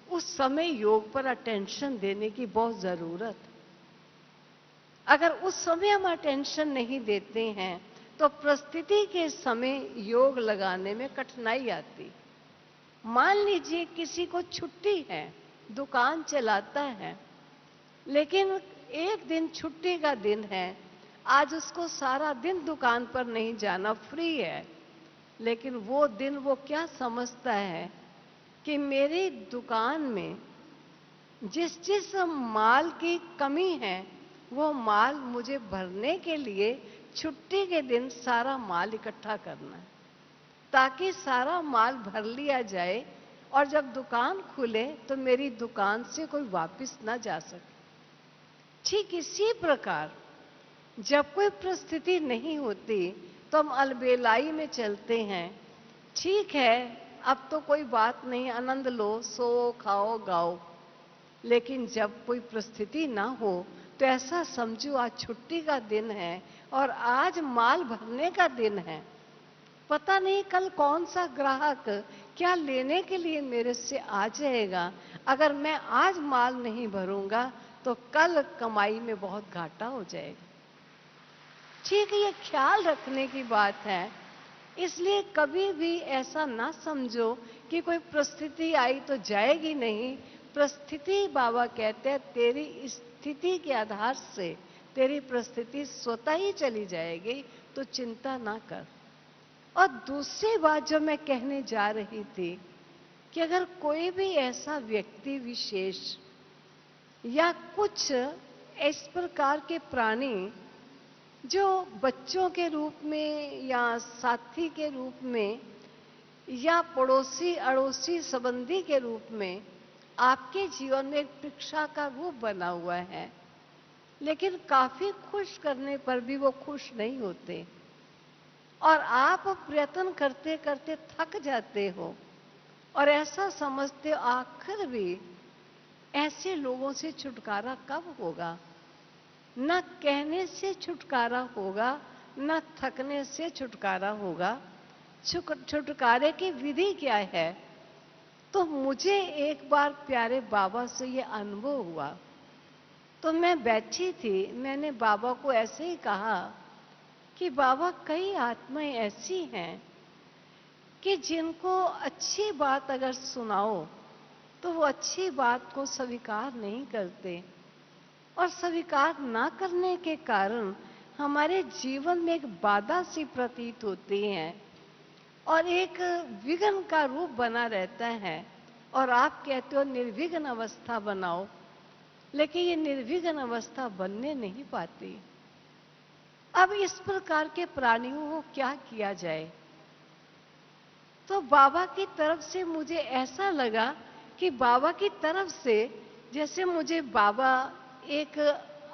उस समय योग पर अटेंशन देने की बहुत जरूरत। अगर उस समय हम अटेंशन नहीं देते हैं तो परिस्थिति के समय योग लगाने में कठिनाई आती। मान लीजिए किसी को छुट्टी है, दुकान चलाता है, लेकिन एक दिन छुट्टी का दिन है, आज उसको सारा दिन दुकान पर नहीं जाना, फ्री है, लेकिन वो दिन वो क्या समझता है कि मेरी दुकान में जिस जिस माल की कमी है वो माल मुझे भरने के लिए छुट्टी के दिन सारा माल इकट्ठा करना है, ताकि सारा माल भर लिया जाए और जब दुकान खुले तो मेरी दुकान से कोई वापस ना जा सके। ठीक इसी प्रकार जब कोई परिस्थिति नहीं होती तो हम अलबेलाई में चलते हैं। ठीक है, अब तो कोई बात नहीं, आनंद लो, सो खाओ गाओ। लेकिन जब कोई परिस्थिति ना हो तो ऐसा समझो आज छुट्टी का दिन है और आज माल भरने का दिन है। पता नहीं कल कौन सा ग्राहक क्या लेने के लिए मेरे से आ जाएगा। अगर मैं आज माल नहीं भरूंगा तो कल कमाई में बहुत घाटा हो जाएगा। ठीक है, ये ख्याल रखने की बात है। इसलिए कभी भी ऐसा ना समझो कि कोई परिस्थिति आई तो जाएगी नहीं। परिस्थिति, बाबा कहते हैं, तेरी स्थिति के आधार से तेरी परिस्थिति स्वतः ही चली जाएगी, तो चिंता ना कर। और दूसरी बात जो मैं कहने जा रही थी कि अगर कोई भी ऐसा व्यक्ति विशेष या कुछ इस प्रकार के प्राणी जो बच्चों के रूप में या साथी के रूप में या पड़ोसी अड़ोसी संबंधी के रूप में आपके जीवन में एक परीक्षा का रूप बना हुआ है, लेकिन काफी खुश करने पर भी वो खुश नहीं होते और आप प्रयत्न करते करते थक जाते हो और ऐसा समझते हो आखिर भी ऐसे लोगों से छुटकारा कब होगा। न कहने से छुटकारा होगा, न थकने से छुटकारा होगा। छुटकारे की विधि क्या है? तो मुझे एक बार प्यारे बाबा से ये अनुभव हुआ। तो मैं बैठी थी, मैंने बाबा को ऐसे ही कहा कि बाबा, कई आत्माएं ऐसी हैं कि जिनको अच्छी बात अगर सुनाओ तो वो अच्छी बात को स्वीकार नहीं करते और स्वीकार ना करने के कारण हमारे जीवन में एक बाधा सी प्रतीत होती है और एक विघ्न का रूप बना रहता है। और आप कहते हो निर्विघ्न अवस्था बनाओ, लेकिन ये निर्विघ्न अवस्था बनने नहीं पाती। अब इस प्रकार के प्राणियों को क्या किया जाए? तो बाबा की तरफ से मुझे ऐसा लगा कि बाबा की तरफ से जैसे मुझे बाबा एक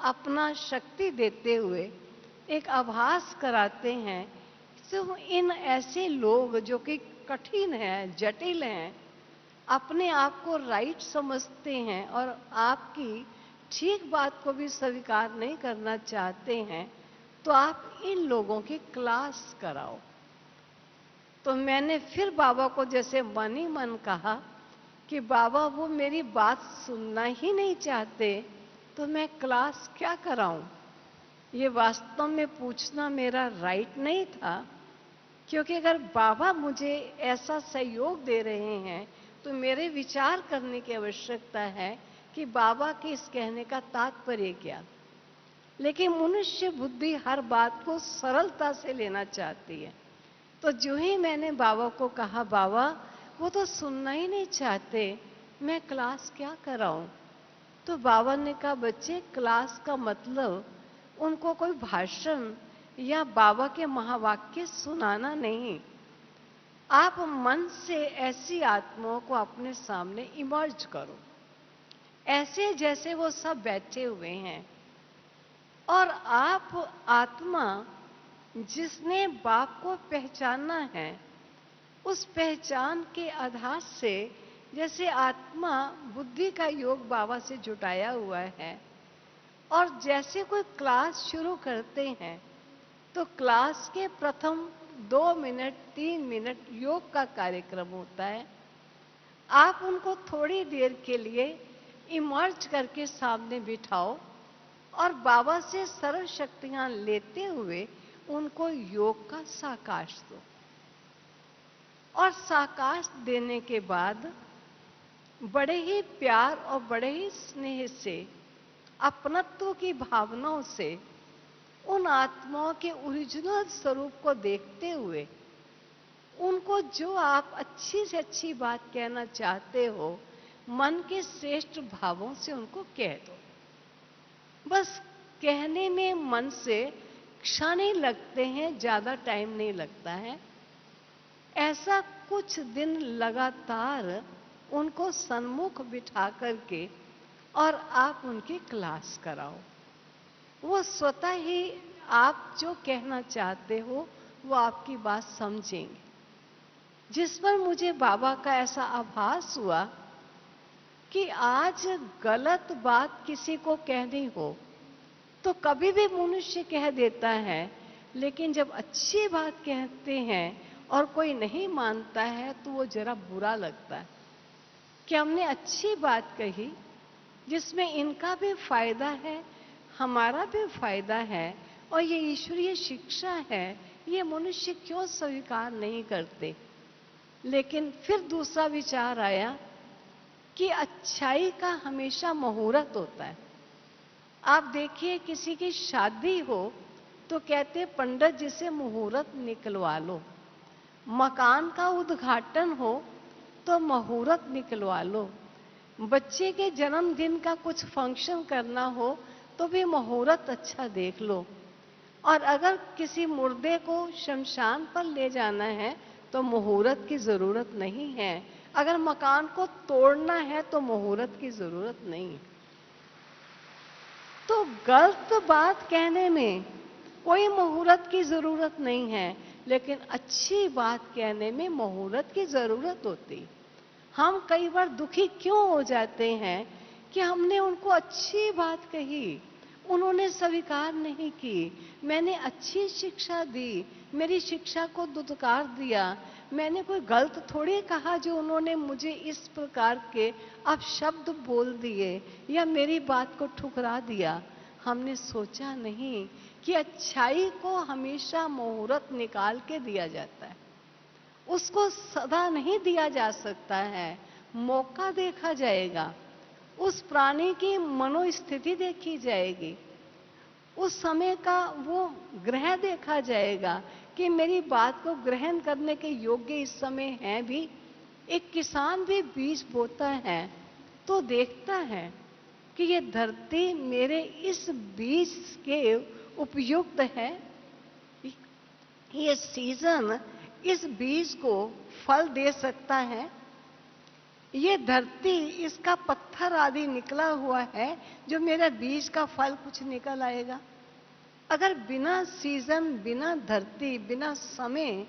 अपना शक्ति देते हुए एक आभास कराते हैं, तो इन ऐसे लोग जो कि कठिन हैं, जटिल हैं, अपने आप को राइट समझते हैं और आपकी ठीक बात को भी स्वीकार नहीं करना चाहते हैं, तो आप इन लोगों की क्लास कराओ। तो मैंने फिर बाबा को जैसे मन ही मन कहा कि बाबा वो मेरी बात सुनना ही नहीं चाहते, तो मैं क्लास क्या कराऊं? ये वास्तव में पूछना मेरा राइट नहीं था, क्योंकि अगर बाबा मुझे ऐसा सहयोग दे रहे हैं तो मेरे विचार करने की आवश्यकता है कि बाबा के इस कहने का तात्पर्य क्या। लेकिन मनुष्य बुद्धि हर बात को सरलता से लेना चाहती है। तो जो ही मैंने बाबा को कहा, बाबा वो तो सुनना ही नहीं चाहते, मैं क्लास क्या कराऊं? तो बाबा ने कहा, बच्चे क्लास का मतलब उनको कोई भाषण या बाबा के महावाक्य सुनाना नहीं। आप मन से ऐसी आत्माओं को अपने सामने इमर्ज करो, ऐसे जैसे वो सब बैठे हुए हैं, और आप आत्मा जिसने बाप को पहचाना है, उस पहचान के आधार से जैसे आत्मा बुद्धि का योग बाबा से जुटाया हुआ है, और जैसे कोई क्लास शुरू करते हैं तो क्लास के प्रथम 2 मिनट 3 मिनट योग का कार्यक्रम होता है। आप उनको थोड़ी देर के लिए इमर्ज करके सामने बिठाओ और बाबा से सर्व शक्तियां लेते हुए उनको योग का साकाश दो। और साकाश देने के बाद बड़े ही प्यार और बड़े ही स्नेह से, अपनत्व की भावनाओं से उन आत्माओं के ओरिजिनल स्वरूप को देखते हुए उनको जो आप अच्छी से अच्छी बात कहना चाहते हो, मन के श्रेष्ठ भावों से उनको कह दो। बस कहने में मन से क्षण ही लगते हैं, ज्यादा टाइम नहीं लगता है। ऐसा कुछ दिन लगातार उनको सन्मुख बिठा करके और आप उनकी क्लास कराओ। वो स्वतः ही आप जो कहना चाहते हो वो आपकी बात समझेंगे। जिस पर मुझे बाबा का ऐसा आभास हुआ कि आज गलत बात किसी को कहनी हो तो कभी भी मनुष्य कह देता है, लेकिन जब अच्छी बात कहते हैं और कोई नहीं मानता है तो वो जरा बुरा लगता है कि हमने अच्छी बात कही जिसमें इनका भी फायदा है, हमारा भी फायदा है, और ये ईश्वरीय शिक्षा है, ये मनुष्य क्यों स्वीकार नहीं करते। लेकिन फिर दूसरा विचार आया कि अच्छाई का हमेशा मुहूर्त होता है। आप देखिए, किसी की शादी हो तो कहते पंडित जी से मुहूर्त निकलवा लो, मकान का उद्घाटन हो तो मुहूर्त निकलवा लो, बच्चे के जन्मदिन का कुछ फंक्शन करना हो तो भी मुहूर्त अच्छा देख लो, और अगर किसी मुर्दे को शमशान पर ले जाना है तो मुहूर्त की जरूरत नहीं है, अगर मकान को तोड़ना है तो मुहूर्त की जरूरत नहीं है। तो गलत बात कहने में कोई मुहूर्त की जरूरत नहीं है, लेकिन अच्छी बात कहने में मुहूर्त की जरूरत होती। हम कई बार दुखी क्यों हो जाते हैं कि हमने उनको अच्छी बात कही, उन्होंने स्वीकार नहीं की, मैंने अच्छी शिक्षा दी, मेरी शिक्षा को दुत्कार दिया, मैंने कोई गलत थोड़ी कहा जो उन्होंने मुझे इस प्रकार के अपशब्द बोल दिए या मेरी बात को ठुकरा दिया। हमने सोचा नहीं कि अच्छाई को हमेशा मुहूर्त निकाल के दिया जाता है, उसको सदा नहीं दिया जा सकता है, मौका देखा जाएगा। उस प्राणी की मनोस्थिति देखी जाएगी, उस समय का वो ग्रह देखा जाएगा कि मेरी बात को ग्रहण करने के योग्य इस समय है भी। एक किसान भी बीज बोता है तो देखता है कि ये धरती मेरे इस बीज के उपयुक्त है, ये सीजन इस बीज को फल दे सकता है, ये धरती इसका पत्थर आदि निकला हुआ है जो मेरा बीज का फल कुछ निकल आएगा। अगर बिना सीजन, बिना धरती, बिना समय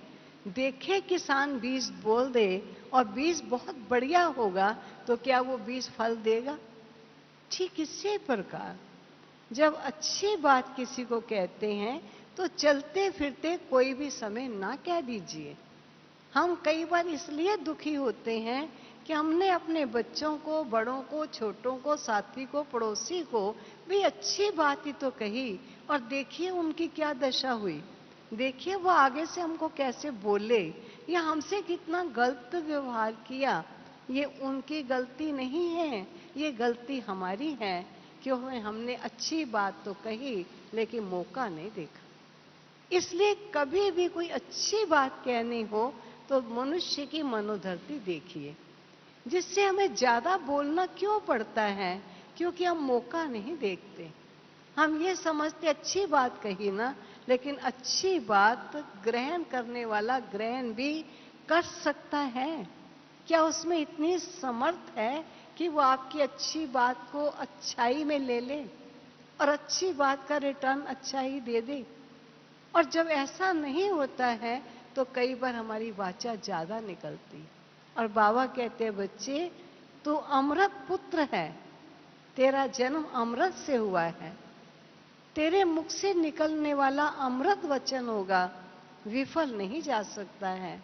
देखे किसान बीज बोल दे और बीज बहुत बढ़िया होगा तो क्या वो बीज फल देगा? ठीक इसी प्रकार जब अच्छी बात किसी को कहते हैं तो चलते फिरते कोई भी समय ना कह दीजिए। हम कई बार इसलिए दुखी होते हैं कि हमने अपने बच्चों को, बड़ों को, छोटों को, साथी को, पड़ोसी को भी अच्छी बात ही तो कही और देखिए उनकी क्या दशा हुई। देखिए वो आगे से हमको कैसे बोले या हमसे कितना गलत व्यवहार किया। ये उनकी गलती नहीं है, ये गलती हमारी है क्योंकि हमने अच्छी बात तो कही लेकिन मौका नहीं देखा। इसलिए कभी भी कोई अच्छी बात कहनी हो तो मनुष्य की मनोधर्ती देखिए। जिससे हमें ज्यादा बोलना क्यों पड़ता है? क्योंकि हम मौका नहीं देखते। हम ये समझते अच्छी बात कही ना, लेकिन अच्छी बात ग्रहण करने वाला ग्रहण भी कर सकता है। क्या उसमें इतनी समर्थ है कि वो आपकी अच्छी बात को अच्छाई में ले ले और अच्छी बात का रिटर्न अच्छा ही दे दे? और जब ऐसा नहीं होता है तो कई बार हमारी वाचा ज्यादा निकलती और बाबा कहते हैं, बच्चे तू अमृत पुत्र है, तेरा जन्म अमृत से हुआ है, तेरे मुख से निकलने वाला अमृत वचन होगा, विफल नहीं जा सकता है।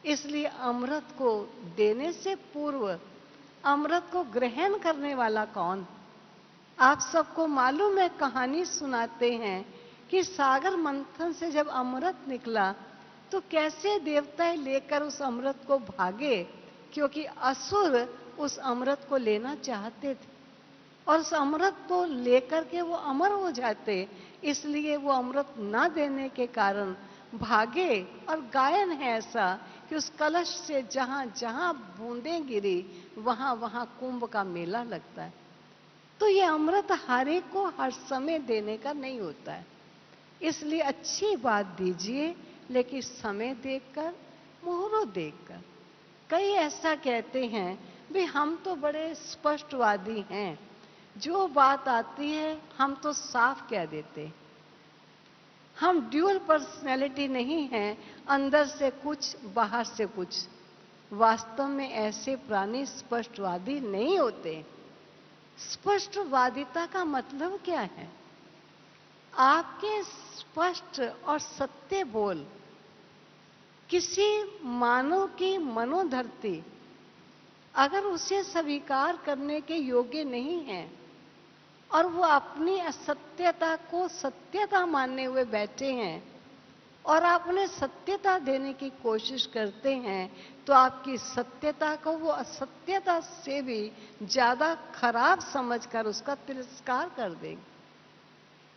इसलिए अमृत को देने से पूर्व अमृत को ग्रहण करने वाला कौन? आप सबको मालूम है, कहानी सुनाते हैं कि सागर मंथन से जब अमृत निकला तो कैसे देवताएं लेकर उस अमृत को भागे, क्योंकि असुर उस अमृत को लेना चाहते थे और उस अमृत को लेकर के वो अमर हो जाते। इसलिए वो अमृत ना देने के कारण भागे। और गायन है ऐसा कि उस कलश से जहां जहां बूंदें गिरी वहां वहां कुंभ का मेला लगता है। तो ये अमृत हर एक को हर समय देने का नहीं होता है। इसलिए अच्छी बात दीजिए, लेकिन समय देखकर, मुहूर्त देखकर। कई ऐसा कहते हैं, भी हम तो बड़े स्पष्टवादी हैं, जो बात आती है हम तो साफ कह देते। हम ड्यूअल पर्सनैलिटी नहीं है, अंदर से कुछ बाहर से कुछ। वास्तव में ऐसे प्राणी स्पष्टवादी नहीं होते। स्पष्टवादिता का मतलब क्या है? आपके स्पष्ट और सत्य बोल किसी मानव की मनोधर्ती अगर उसे स्वीकार करने के योग्य नहीं है और वो अपनी असत्यता को सत्यता मानने हुए बैठे हैं और आप उन्हें सत्यता देने की कोशिश करते हैं, तो आपकी सत्यता को वो असत्यता से भी ज्यादा खराब समझकर उसका तिरस्कार कर देंगे।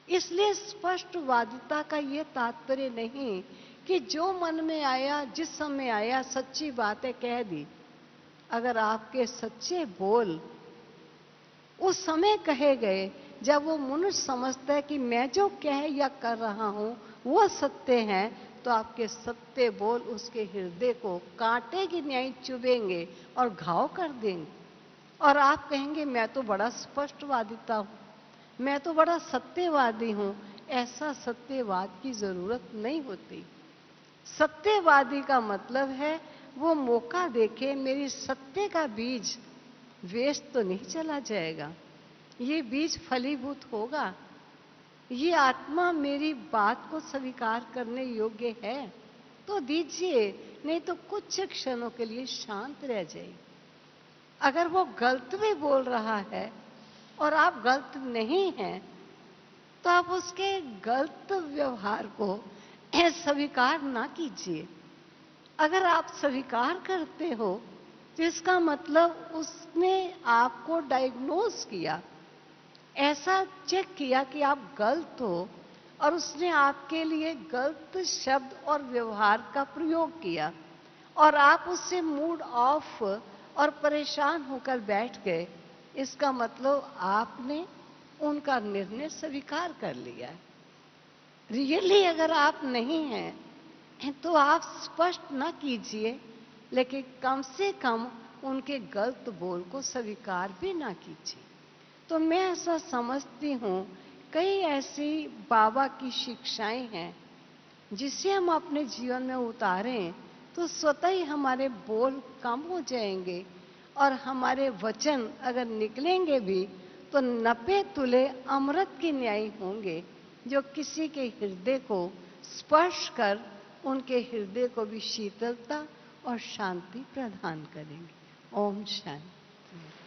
इसलिए स्पष्टवादिता का ये तात्पर्य नहीं कि जो मन में आया, जिस समय आया, सच्ची बातें कह दी। अगर आपके सच्चे बोल उस समय कहे गए जब वो मनुष्य समझता है कि मैं जो कह या कर रहा हूं वो सत्य है, तो आपके सत्य बोल उसके हृदय को कांटे की न्याय चुभेंगे और घाव कर देंगे। और आप कहेंगे, मैं तो बड़ा स्पष्टवादिता हूं, मैं तो बड़ा सत्यवादी हूं। ऐसा सत्यवाद की जरूरत नहीं होती। सत्यवादी का मतलब है वो मौका देखे, मेरी सत्य का बीज वेस्ट तो नहीं चला जाएगा, ये बीज फलीभूत होगा, ये आत्मा मेरी बात को स्वीकार करने योग्य है तो दीजिए, नहीं तो कुछ क्षणों के लिए शांत रह जाइए। अगर वो गलत भी बोल रहा है और आप गलत नहीं हैं, तो आप उसके गलत व्यवहार को स्वीकार ना कीजिए। अगर आप स्वीकार करते हो जिसका मतलब उसने आपको डायग्नोज किया, ऐसा चेक किया कि आप गलत हो, और उसने आपके लिए गलत शब्द और व्यवहार का प्रयोग किया, और आप उससे मूड ऑफ और परेशान होकर बैठ गए। इसका मतलब आपने उनका निर्णय स्वीकार कर लिया है। रियली अगर आप नहीं हैं तो आप स्पष्ट ना कीजिए, लेकिन कम से कम उनके गलत बोल को स्वीकार भी ना कीजिए। तो मैं ऐसा समझती हूँ, कई ऐसी बाबा की शिक्षाएं हैं जिसे हम अपने जीवन में उतारें तो स्वतः ही हमारे बोल कम हो जाएंगे, और हमारे वचन अगर निकलेंगे भी तो नपे तुले अमृत के न्याय होंगे, जो किसी के हृदय को स्पर्श कर उनके हृदय को भी शीतलता और शांति प्रदान करेंगे। ओम शांति।